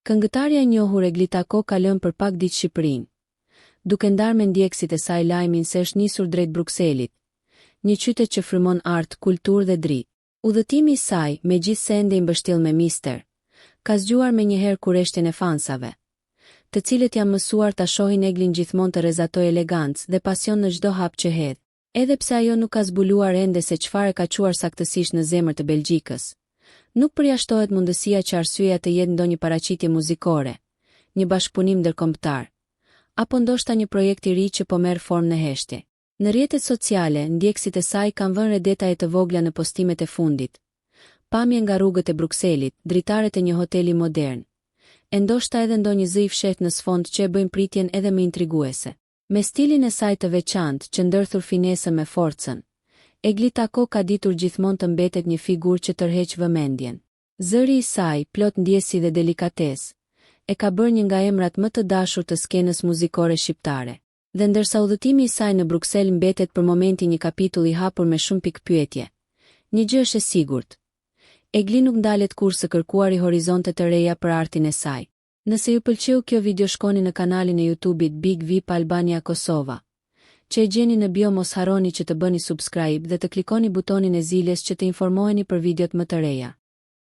Këngëtarja e njohur Egli Tako ka lënë për pak ditë Shqipërinë, duke ndarë me ndjekësit e saj lajmin se është nisur drejt Brukselit, një qytet që frymon art, kulturë dhe dritë. Udhëtimi i saj, megjithse ende i mbështjell me mister, ka zgjuar menjëherë kurreshtjen e fansave, të cilët janë mësuar ta shohin Eglin gjithmonë të rrezatojë elegancë dhe pasion në çdo hap që hedh. Edhe pse ajo nuk ka zbuluar ende se çfarë ka quar saktësisht në zemër të Belgjikës, nuk përjashtohet mundësia që arsyeja të jetë ndonjë paraqitje muzikore, një bashkëpunim ndërkombëtar, apo ndoshta një projekt i ri që po merr formë në heshtje. Në rrjetet sociale, ndjekësit e saj kanë vënë re detaje të vogla në postimet e fundit, pamje nga rrugët e Brukselit, dritaret e një hoteli modern, e ndoshta edhe ndonjë zë i fshehtë në sfond që e bëjnë pritjen edhe më intriguese. Me stilin e saj të veçantë që ndërthur finesën me forcën, Egli Tako ka ditur gjithmonë të mbetet një figurë që tërheq vëmendjen. Zëri i saj, plot ndjesi dhe delikatesë, e ka bërë një nga emrat më të dashur të skenës muzikore shqiptare. Dhe ndërsa udhëtimi i saj në Bruksel mbetet për momentin një kapitull i hapur me shumë pikpyetje, një gjë është e sigurt: Egli nuk ndalet kurrë së kërkuari horizonte të reja për artin e saj. Nëse ju pëlqeu kjo video, shkoni në kanalin e YouTube-it Big VIP Albania Kosova, që e gjeni në bio. Mos harroni që të bëni subscribe dhe të klikoni butonin e ziljes që të informoheni për videot më të reja.